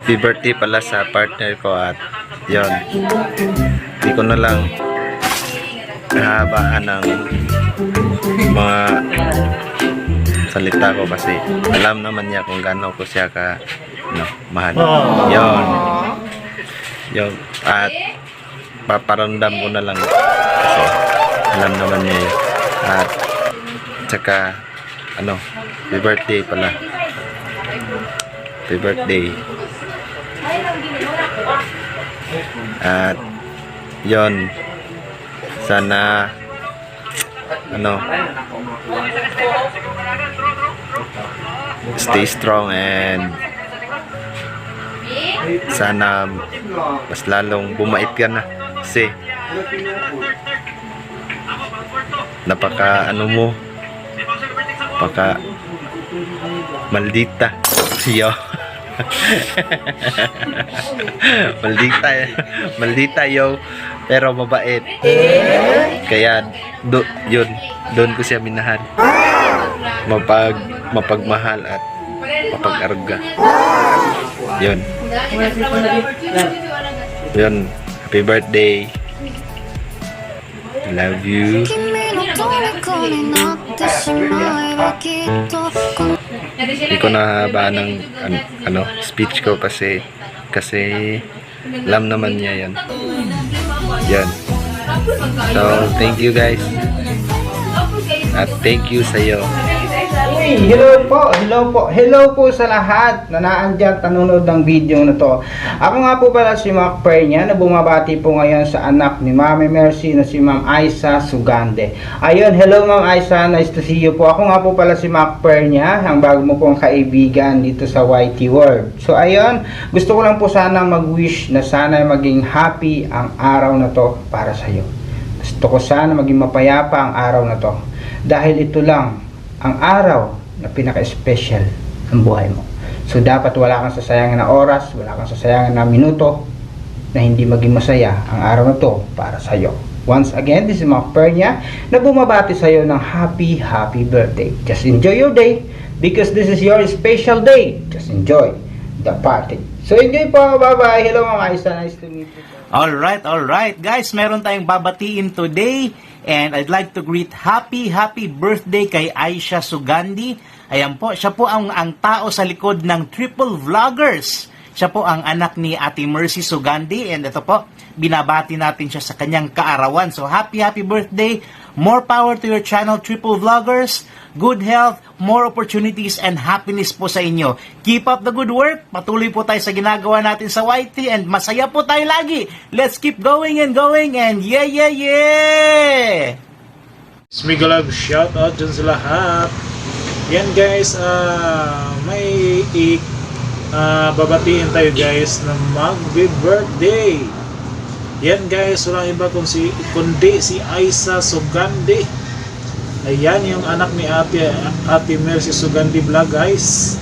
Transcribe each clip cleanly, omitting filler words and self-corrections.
Happy birthday pala sa partner ko at yon. Hindi ko na lang kahabaan ng mga salita ko kasi alam naman niya kung gaano ko siya ka mahal. Yon. Yon. At paparamdam ko na lang kasi alam naman niya yun. At tsaka happy birthday pala. Happy birthday. At yon, sana stay strong and sana mas lalong bumait ka na kasi napaka mo napaka maldita yo. maldita yo, pero mabait. Kaya doon ko siya minahan. Mapagmahal at mapag-aruga. Yun. Happy birthday. Love you. Hindi ko nahaba ng speech ko kasi alam naman niya yan. So thank you guys at thank you sa iyo. Hello po sa lahat na naandyan nanonood ng video na to. Ako nga po pala si Mac Pernia na bumabati po ngayon sa anak ni Mami Mercy na si Ma'am Aisa Sugande. Ayun, hello Ma'am Aisa, nice to see you po. Ako nga po pala si Mac Pernia, ang bago mo pong kaibigan dito sa YT World. So ayun, gusto ko lang po sana mag-wish na sana maging happy ang araw na to para sa iyo. Gusto ko sana maging mapayapa ang araw na to. Dahil ito lang ang araw na pinaka-special ng buhay mo. So dapat wala kang sasayangin na oras, wala kang sasayangin na minuto na hindi maging masaya ang araw na to para sa iyo. Once again, this is Mac Pernia na bumabati sa iyo ng happy birthday. Just enjoy your day because this is your special day. Just enjoy the party. So enjoy po. Bye-bye. Hello mga Aisa. Nice to meet you. Alright guys, meron tayong babatiin today and I'd like to greet happy birthday kay Aisa Sugandi. Ayan po, siya po ang tao sa likod ng Triple Vloggers. Siya po ang anak ni Ate Mercy Sugandi and ito po, binabati natin siya sa kanyang kaarawan. So happy birthday, more power to your channel Triple Vloggers, good health, more opportunities and happiness po sa inyo. Keep up the good work, patuloy po tayo sa ginagawa natin sa YT and masaya po tayo lagi. Let's keep going and yeah! Smigalab, shout out dyan sa lahat. Yan guys, may babatiin tayo guys na mag-birthday. Yan guys, walang iba kundi si Aisa Sugandi. Ayan yung anak ni Ate Mercy Sugandi Vlog guys.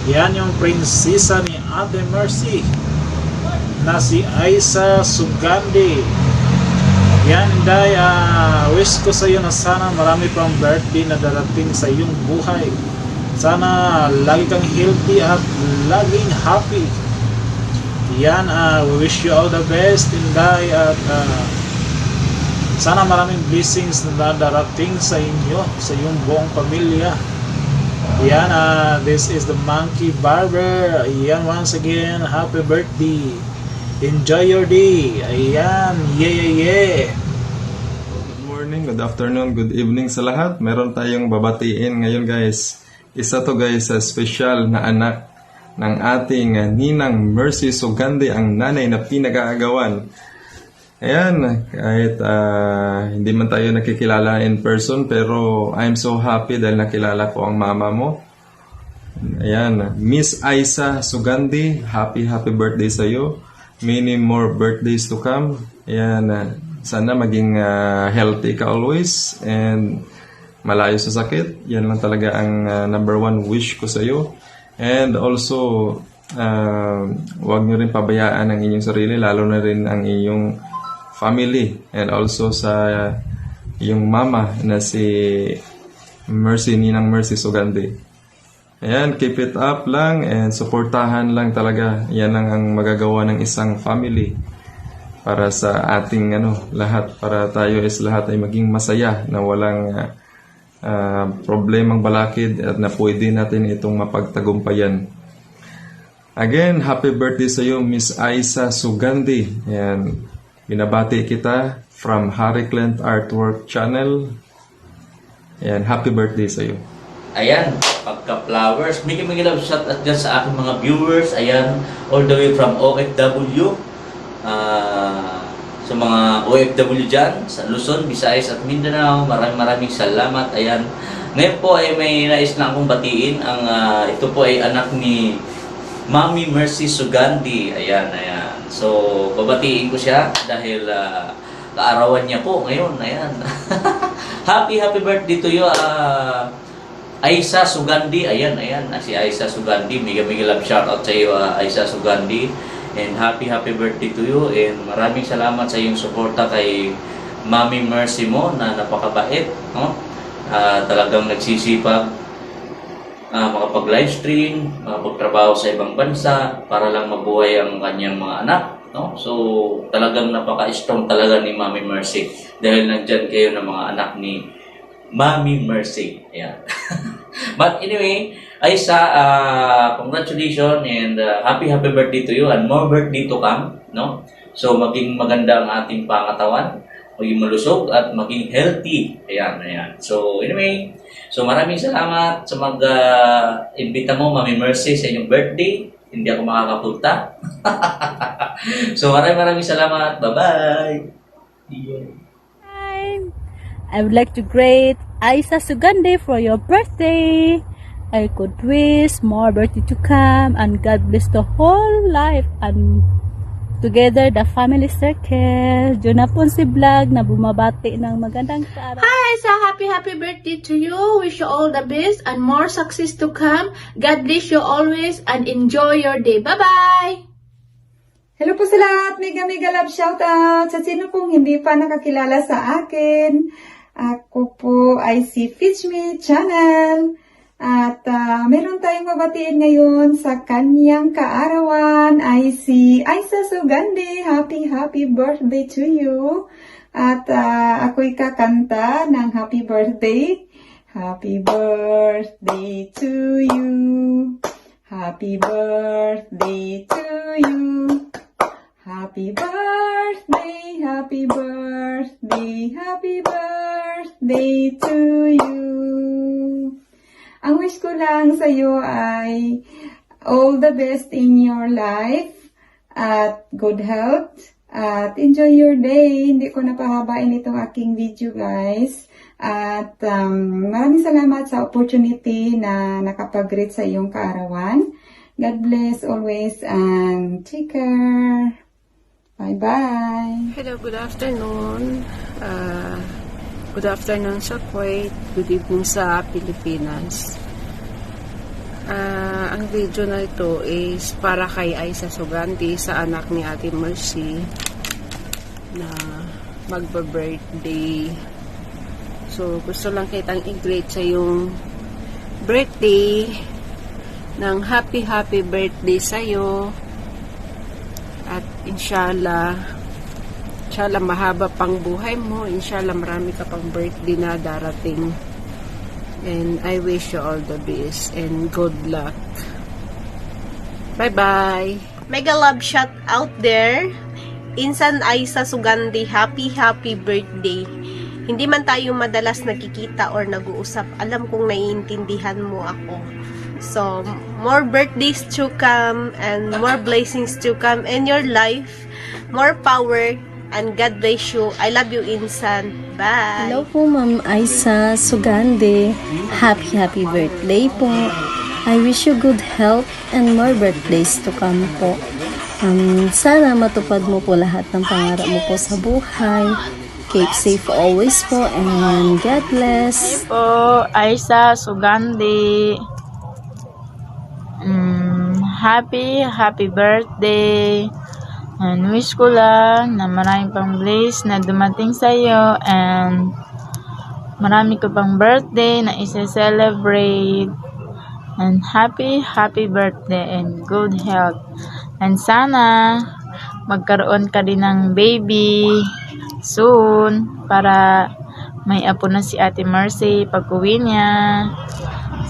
Yan yung prinsesa ni Ate Mercy na si Aisa Sugandi. Yan, Day, wish ko sa iyo na sana marami pang birthday na darating sa iyong buhay. Sana lagi kang healthy at laging happy. Yan, we wish you all the best, Inday, at sana maraming blessings na darating sa inyo, sa iyong buong pamilya. Yan, this is the Monkey Barber. Yan, once again, happy birthday. Enjoy your day. Ayan, yeah. Good morning, good afternoon, good evening sa lahat. Meron tayong babatiin ngayon guys. Isa to guys sa special na anak ng ating Ninang Mercy Sugandi, ang nanay na pinag-aagawan. Ayan, kahit hindi man tayo nakikilala in person, pero I'm so happy dahil nakilala ko ang mama mo. Ayan, Miss Aisa Sugandi, happy birthday sa iyo. Many more birthdays to come. Ayan, sana maging healthy ka always and malayo sa sakit. Yan lang talaga ang number one wish ko sa iyo. And also, huwag nyo rin pabayaan ang inyong sarili, lalo na rin ang inyong family. And also sa iyong mama na si Ninang Mercy Sugandi. Ayan, keep it up lang and supportahan lang talaga. Yan lang ang magagawa ng isang family para sa ating lahat, para tayo is lahat ay maging masaya na walang problemang balakid at na pwede natin itong mapagtagumpayan. Again, happy birthday sa iyo, Miss Aisa Sugandi. Ayan, binabati kita from Harry Clint Artwork Channel. Ayan, happy birthday sa iyo. Ayan, pagka-flowers. May love shout out dyan sa aking mga viewers. Ayan, all the way from OFW. Sa mga OFW dyan, sa Luzon, Visayas at Mindanao. Maraming salamat. Ayan. Ngayon po ay may nais na akong batiin. Ito po ay anak ni Mami Mercy Sugandi. Ayan. So, babatiin ko siya dahil kaarawan niya po ngayon. Ayan. happy birthday to you, Aisa Sugandi. Ayan. Si Aisa Sugandi. Mega love shoutout sa iyo, Aisa Sugandi. And happy birthday to you. And maraming salamat sa iyong suporta kay Mami Mercy mo na napakabait. No? Talagang nagsisipag makapag-livestream, makapagtrabaho sa ibang bansa para lang mabuhay ang kanyang mga anak. No? So talagang napaka-strong talaga ni Mami Mercy. Dahil nandyan kayo ng mga anak ni Mami Mercy. Ayan. But anyway, Aisa, congratulations and happy birthday to you and more birthday to come, no? So maging maganda ang ating pangatawan, maging malusog at maging healthy. Ayan. So anyway, so maraming salamat sa mag-imbita mo, Mami Mercy, sa inyong birthday. Hindi ako makakapunta. So maraming salamat. Bye-bye. I would like to greet Aisa Sugandi for your birthday. I could wish more birthday to come and God bless the whole life and together the family circle. Juna Ponce Vlog na bumabati ng magandang araw. Hi Aisa, happy birthday to you. Wish you all the best and more success to come. God bless you always and enjoy your day. Bye-bye! Hello po sa lahat. Mega love shoutout sa sino pong hindi pa nakakilala sa akin. Ako po ay si Fitch Me Channel. At meron tayong mabatiin ngayon sa kanyang kaarawan ay si Aisa Sugandi. Happy birthday to you. At ako'y kakanta ng happy birthday. Happy birthday to you. Happy birthday to you. Happy birthday, happy birthday to you. Ang wish ko lang sa iyo ay all the best in your life at good health at enjoy your day. Hindi ko napahabain itong aking video, guys. At maraming salamat sa opportunity na nakapag-greet sa iyong kaarawan. God bless always and take care. Bye-bye. Hello, good afternoon. Good afternoon sa Kuwait. Good evening sa Pilipinas. Ang video na ito is para kay Aisa Sugandi sa anak ni Ate Mercy na magba-birthday. So, gusto lang kitang i-greet sa yung birthday ng happy birthday sa'yo. At inshallah mahaba pang buhay mo. Inshallah marami ka pang birthday na darating. And I wish you all the best and good luck. Bye-bye. Mega love shout out there. Insan Aisa Sugandi, happy birthday. Hindi man tayo madalas nakikita or nag-uusap, alam kong naiintindihan mo ako. So, more birthdays to come and more blessings to come in your life. More power and God bless you. I love you, Insan. Bye! Hello po, Ma'am Aisa Sugandi. Happy birthday po. I wish you good health and more birthdays to come po. Sana matupad mo po lahat ng pangarap mo po sa buhay. Keep safe always po and God bless. Hey po, Aisa Sugandi. Happy birthday. And wish ko lang na maraming pang bliss na dumating sa iyo and marami ko pang birthday na isa-celebrate. And happy birthday and good health. And sana magkaroon ka din ng baby soon para may apo na si Ate Mercy pag-uwi niya.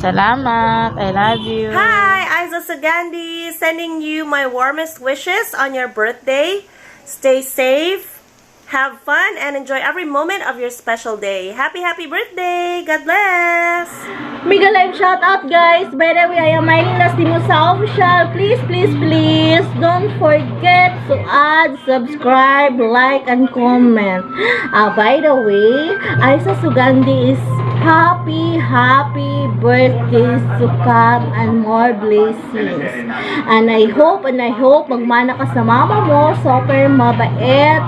Salamat. I love you. Hi, Isa Sugandi, sending you my warmest wishes on your birthday. Stay safe, have fun, and enjoy every moment of your special day. Happy birthday! God bless! Mega live shout out guys. By the way, I am Mylene Lastimosa official. Please don't forget to add, subscribe, like, and comment. By the way, Isa Sugandi is happy birthday to come and more blessings. And I hope magmana ka sa mama mo, super mabait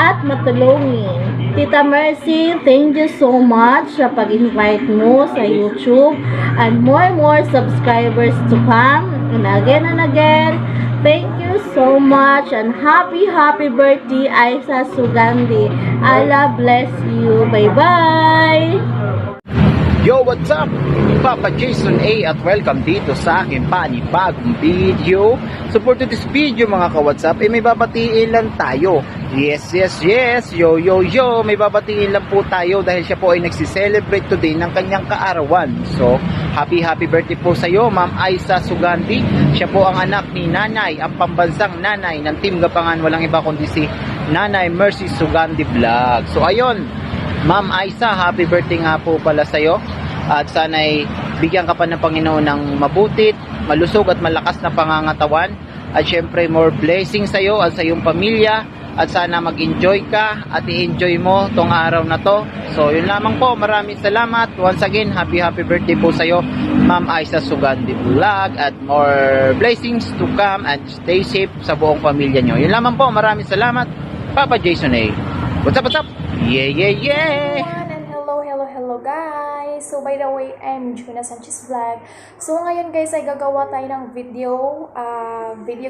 at matulungin. Tita Mercy, thank you so much sa pag-invite mo sa YouTube and more subscribers to come. And again, thank you so much and happy birthday, Isa Sugandi. Allah bless you. Bye-bye! Yo, what's up? Papa Jason A at welcome dito sa aking panibagong video. So for today's video mga ka-WhatsApp, may babatiin lang tayo. Yes. Yo. May babatiin lang po tayo dahil siya po ay nagsiselebrate today ng kanyang kaarawan. So, happy birthday po sa iyo, Ma'am Isa Sugandi. Siya po ang anak ni Nanay, ang pambansang nanay ng Team Gapangan. Walang iba kundi si Nanay Mercy Sugandi Vlog. So, ayun. Ma'am Isa, happy birthday nga po pala sa iyo. At sana'y bigyan ka pa ng Panginoon ng mabutit, malusog at malakas na pangangatawan. At syempre more blessings sa iyo at sa iyong pamilya. At sana mag-enjoy ka at i-enjoy mo tong araw na to. So yun lamang po, maraming salamat. Once again, happy birthday po sa iyo, Ma'am Isa Sugandi Vlog. At more blessings to come and stay safe sa buong pamilya nyo. Yun lamang po, maraming salamat. Papa Jason A. What's up? Yeah. And hello guys. So by the way, I'm Juna Sanchez Vlog. So ngayon guys ay gagawa tayo ng video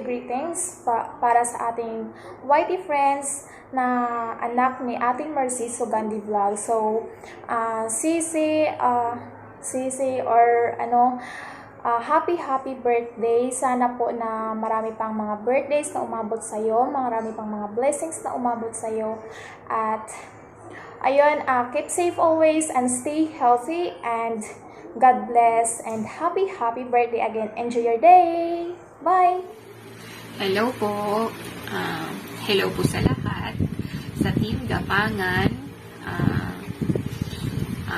greetings para sa ating YT friends na anak ni ating Mercy Sugandi Vlog. So Sisi or happy birthday. Sana po na marami pang mga birthdays na umabot sa iyo, marami pang mga blessings na umabot sa iyo. At ayun, keep safe always and stay healthy and God bless and happy birthday again. Enjoy your day. Bye. Hello po. Hello po sa lahat. Sa Team Gapangan,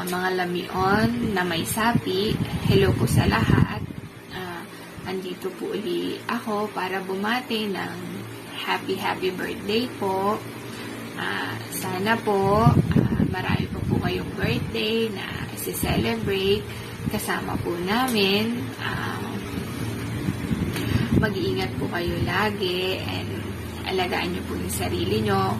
mga lamion na may sapi, hello po sa lahat. Andito po uli ako para bumati ng happy birthday po. Sana po marami po kayong birthday na isi-celebrate kasama po namin. Mag-iingat po kayo lagi and alagaan niyo po yung sarili niyo.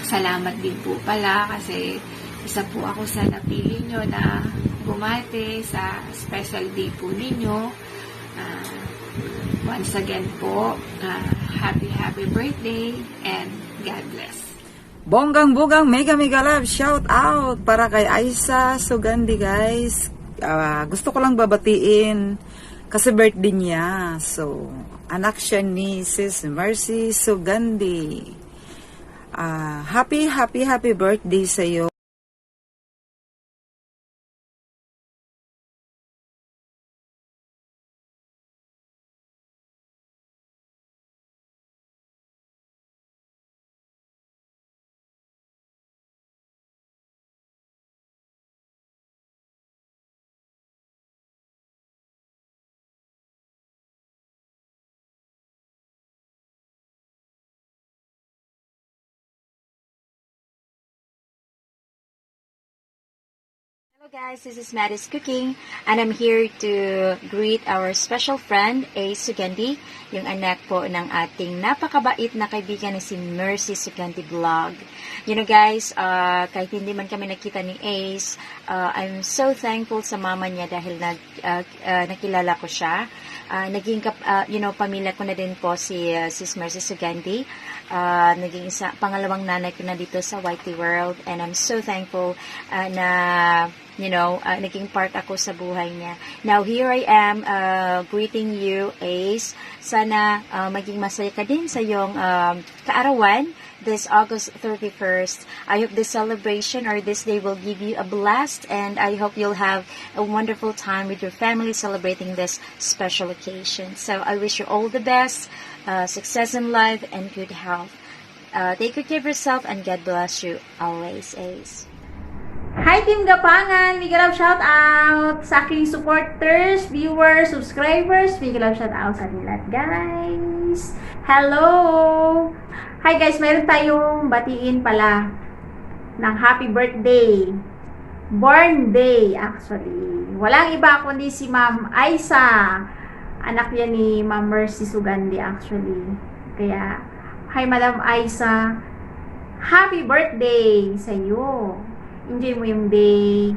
Salamat din po pala kasi isa po ako sa napili nyo na bumate sa special day po ninyo. Once again po, happy birthday and God bless. Bonggang mega love shout out para kay Isa Sugandi guys. Gusto ko lang babatiin kasi birthday niya. So, anak siya ni Sis Mercy Sugandi. Happy birthday sa iyo. Hello guys, this is Maddie's Cooking and I'm here to greet our special friend, Ace Sugandi, yung anak po ng ating napakabait na kaibigan na si Mercy Sugandi Vlog. You know guys, kahit hindi man kami nakita ni Ace, I'm so thankful sa mama niya dahil nakilala ko siya. Naging pamilya ko na din po si Sis Mercy Sugandi. Naging pangalawang nanay ko na dito sa YT World and I'm so thankful na naging part ako sa buhay niya. Now, here I am greeting you, Ace. Sana maging masaya ka din sa iyong kaarawan this August 31st. I hope this celebration or this day will give you a blast, and I hope you'll have a wonderful time with your family celebrating this special occasion. So I wish you all the best, success in life, and good health. Take good care of yourself, and God bless you always, Ace. Hi Team Gapangan! Big love shout out sa aking supporters, viewers, subscribers. Big love shout out sa nila, guys. Hello! Hi guys, meron tayong batiin pala ng happy birthday. Born day actually. Walang iba kundi si Ma'am Aisa. Anak yan ni Ma'am Mercy Sugandi actually. Kaya, hi Madam Aisa. Happy birthday sa iyo. Enjoy mo yung day.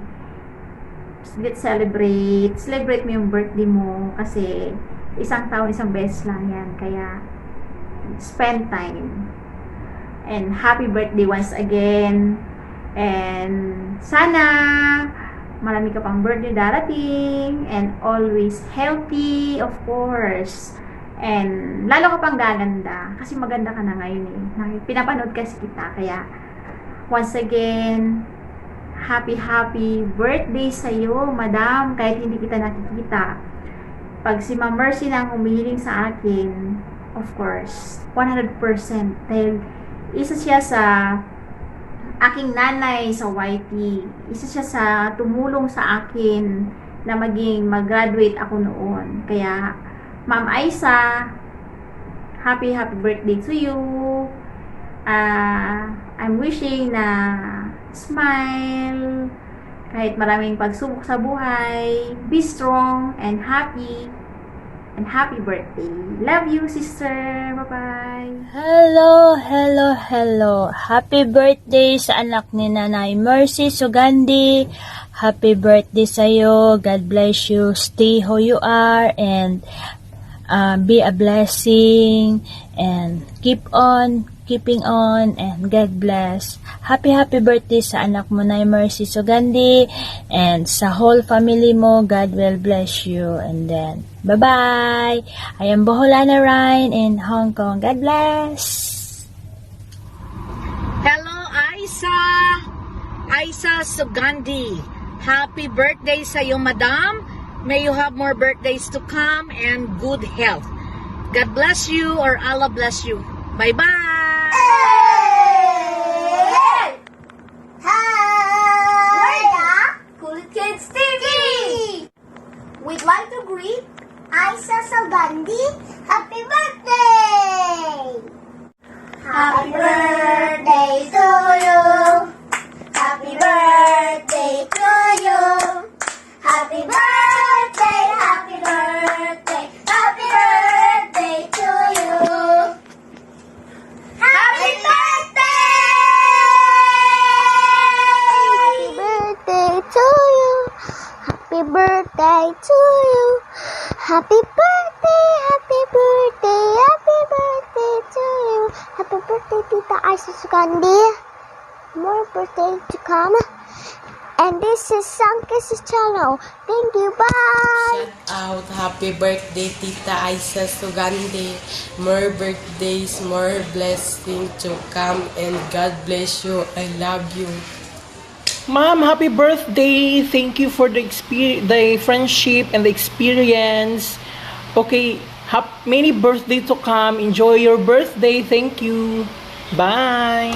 Let's celebrate. Celebrate mo yung birthday mo. Kasi, isang taon, isang beses lang yan. Kaya, spend time. And happy birthday once again. And, sana, marami ka pang birthday darating. And always healthy, of course. And, lalo ka pang gaganda. Kasi maganda ka na ngayon eh. Pinapanood kasi kita. Kaya, once again, happy birthday sa'yo, madam, kahit hindi kita nakikita. Pag si Ma'am Mercy nang humihiling sa akin, of course, 100%. Dahil isa siya sa aking nanay sa YT. Isa siya sa tumulong sa akin na mag-graduate ako noon. Kaya, Ma'am Aisa, happy birthday to you. I'm wishing na smile, kahit maraming pagsubok sa buhay, be strong and happy birthday. Love you, sister. Bye-bye. Hello. Happy birthday sa anak ni Nanay Mercy Sugandi. Happy birthday sa'yo. God bless you. Stay who you are and be a blessing and keeping on, and God bless. Happy birthday sa anak mo na Mercy Sugandi, and sa whole family mo. God will bless you. And then, bye-bye. I am Boholana Ryan in Hong Kong. God bless. Hello, Aisa Sugandi. Happy birthday sa iyo, madam. May you have more birthdays to come and good health. God bless you, or Allah bless you. Bye-bye. We'd like to greet Aisa Sugandi. Happy birthday! Happy birthday to you. Happy birthday to you. Happy birthday, happy birthday, happy birthday to you. Happy birthday! Happy birthday to you. Happy birthday to you. Happy birthday, happy birthday, happy birthday to you. Happy birthday, Tita Aisa Sugandi. More birthday to come. And this is Sun Kisses channel. Thank you, bye! Shout out, happy birthday Tita Aisa Sugandi. More birthdays, more blessings to come, and God bless you. I love you. Ma'am, happy birthday. Thank you for the friendship and the experience. Okay, many birthday to come. Enjoy your birthday. Thank you. Bye.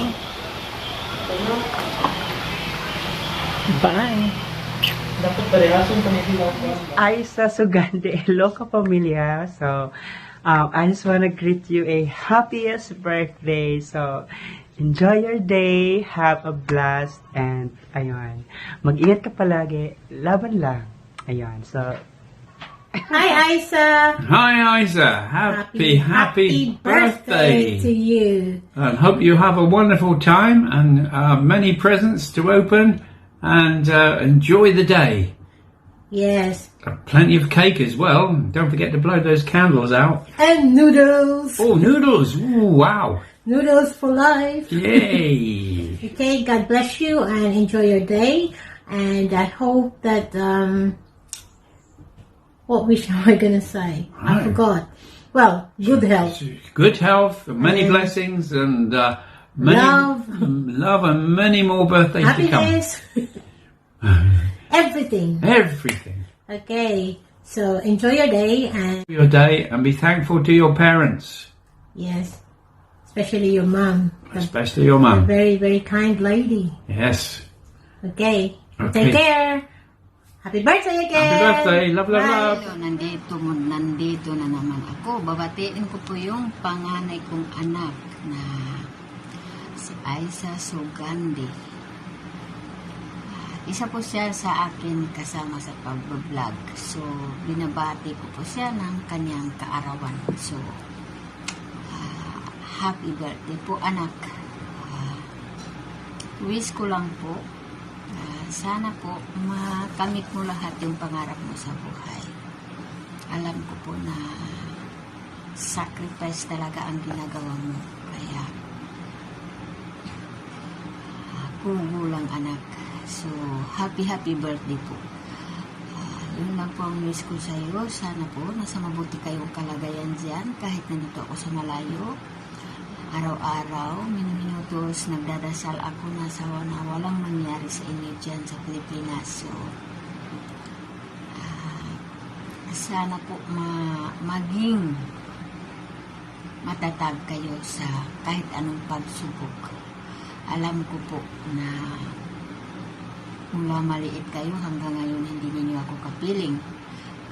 Bye. Aisa Sugandi, hello kapamilya. So, I just want to greet you a happiest birthday. So, enjoy your day, have a blast, and ayun, mag-ingat ka palagi, laban lang. Ayun, so, Hi, Aisa. Hi, Aisa. Happy birthday to you. And hope you have a wonderful time and many presents to open and enjoy the day. Yes. Plenty of cake as well. Don't forget to blow those candles out. And noodles. Oh, noodles. Ooh, wow. Noodles for life. Yay. Okay, God bless you and enjoy your day. And I hope that, what wish am I gonna say? I Right. forgot. Well, good health. Good health, many And blessings, and many love. love, and many more birthdays to come. Happiness. Everything. Everything. Okay. So enjoy your day and Your day, and be thankful to your parents, yes, especially your mom. especially your A mum. very, very kind lady. Yes. Okay. Okay. Take care. Happy birthday again. Happy birthday. Love, love, Bye. love. Nandito na naman ako. Babatiin ko po yung panganay kong anak na si Aisa Sugandi. Isa po siya sa akin kasama sa pagbablog. So, binabati ko po siya ng kanyang kaarawan. So, happy birthday po anak. Wish ko lang po, sana po makamit mo lahat yung pangarap mo sa buhay. Alam ko po na sacrifice talaga ang ginagawa mo. Kaya, kugulang anak. So, happy birthday po. Yun lang po ang wish ko sa iyo. Sana po nasa mabuti kayong kalagayan dyan kahit nandito ako sa malayo. Araw-araw, minutos, nagdadasal ako na na walang mangyari sa inyo dyan sa Pilipinas. So, sana po maging matatag kayo sa kahit anong pagsubok. Alam ko po na mula maliit kayo hanggang ngayon hindi niyo ako kapiling.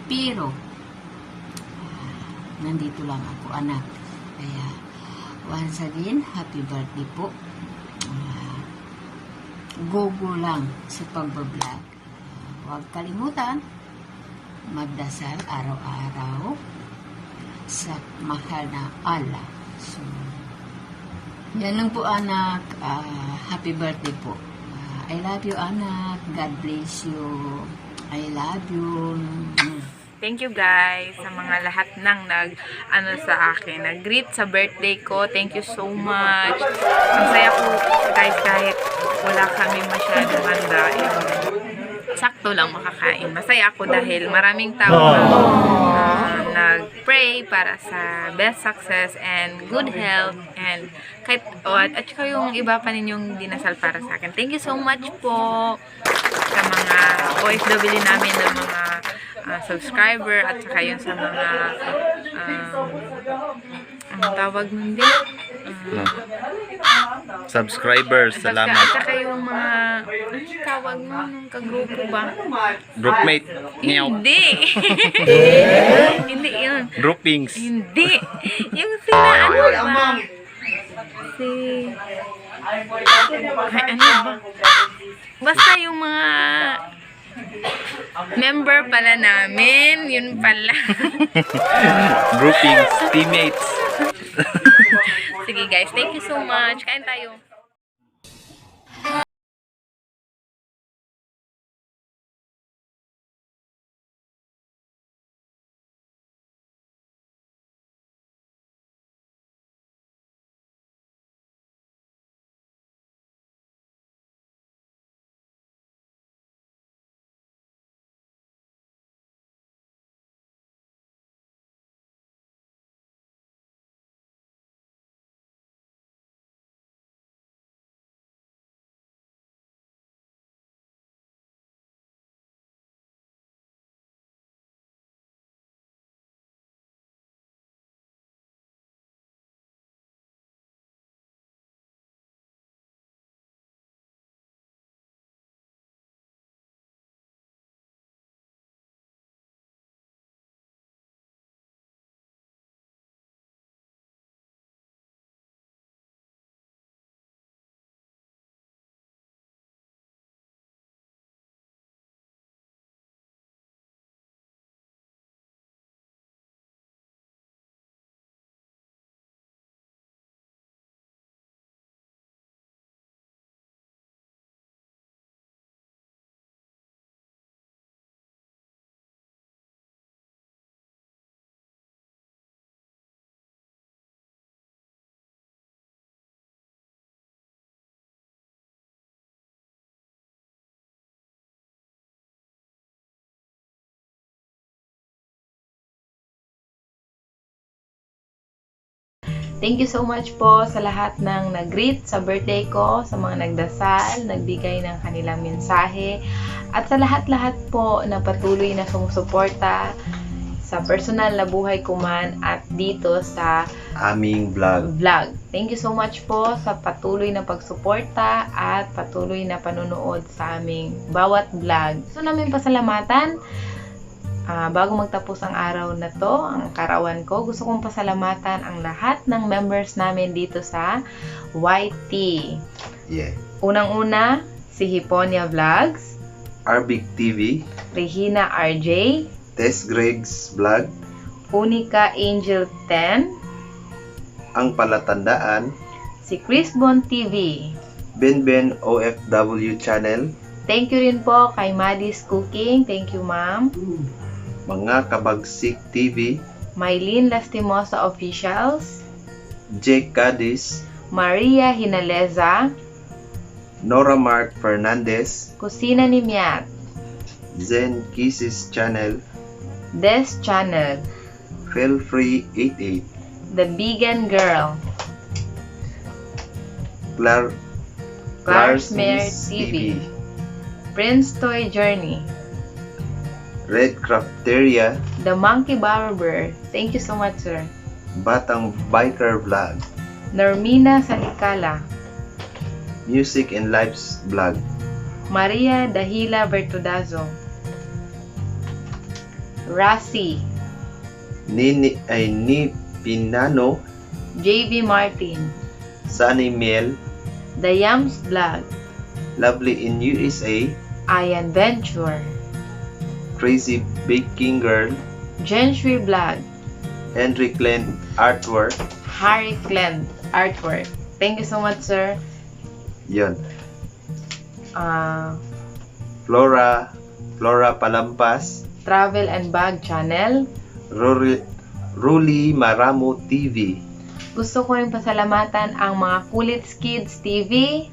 Pero, nandito lang ako anak. Kaya, once again, happy birthday po. Go lang sa pagbablog. Huwag kalimutan, magdasal araw-araw sa mahal na Allah. So, yan lang po anak. Happy birthday po. I love you anak. God bless you. I love you. Thank you guys sa mga lahat ng sa akin, nag-greet sa birthday ko. Thank you so much. Ang saya ko guys kahit wala kami masyadong handa. Sakto lang makakain. Masaya ako dahil maraming tao nag-pray para sa best success and good health and kahit at saka yung iba pa ninyong dinasal para sa akin. Thank you so much po sa mga OFW namin na mga subscriber at saka yung sa mga ang tawag nun din Subscribers, salamat. At saka yung mga anong tawag nun nung kagrupo ba? Groupmate. Ngayaw. Hindi. Hindi yun. Groupings. Hindi. Yung sila ano ba? Si ay ano ba? Basta yung mga member pala namin, yun pala. Groupings, teammates. Sige guys, thank you so much. Kain tayo. Thank you so much po sa lahat ng nag-greet sa birthday ko, sa mga nagdasal, nagbigay ng kanilang mensahe, at sa lahat-lahat po na patuloy na sumusuporta sa personal na buhay ko man at dito sa aming vlog. Thank you so much po sa patuloy na pagsuporta at patuloy na panonood sa aming bawat vlog. So namin pasalamatan. Bago magtapos ang araw na to, ang karawan ko, gusto kong pasalamatan ang lahat ng members namin dito sa YT. Yeah. Unang-una, si Hiponia Vlogs, Arbig TV, Regina RJ, Tess Greg's Vlog, Unica Angel 10, Ang Palatandaan, si Chris Bon TV, Benben OFW Channel, thank you rin po kay Maddie's Cooking, thank you ma'am, Mga Kabagsik TV, Mylene Lastimosa Officials, Jake Cadiz, Maria Hinaleza, Nora Mark Fernandez, Kusina ni Miat, Zen Kisses Channel, Des Channel, Feel Free 88, The Vegan Girl, Clar's Mare TV, Prince Toy Journey, Red Crafteria, The Monkey Barber, thank you so much sir, Batang Biker Vlog, Normina Salikala, Music and Lives Vlog, Maria Dahila Bertudazo, Rasi, Ni Pinano, JB Martin, Sunny Miel, The Yams Vlog, Lovely in USA, Ian Venture, Crazy Baking Girl, Genshui Vlog, Henry Glenn Artwork, Harry Glenn Artwork, thank you so much sir. Yun. uh, Flora Palampas, Travel and Bag Channel, Ruli Maramo TV. Gusto ko rin pasalamatan ang mga Kulits Kids TV,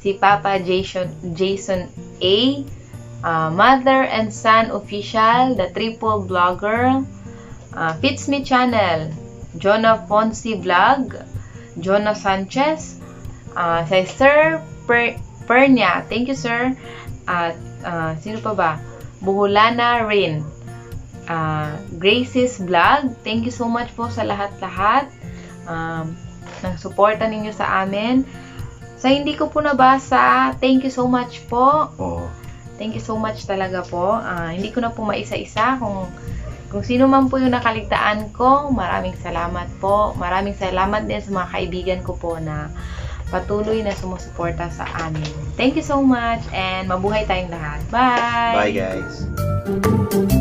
si Papa Jason A, Mother and Son Official, The Triple Blogger, Fits Me Channel, Jonah Fonsi Vlog, Jonah Sanchez, si Sir Pernia, thank you sir, at sino pa ba? Buhulana Rin, Gracie's Vlog, thank you so much po sa lahat-lahat ng suporta ninyo sa amin. Sa hindi ko po nabasa, thank you so much po. Thank you so much talaga po. Hindi ko na po maisa-isa kung sino man po yung nakaligtaan ko. Maraming salamat po. Maraming salamat din sa mga kaibigan ko po na patuloy na sumusuporta sa amin. Thank you so much and mabuhay tayong lahat. Bye! Bye guys!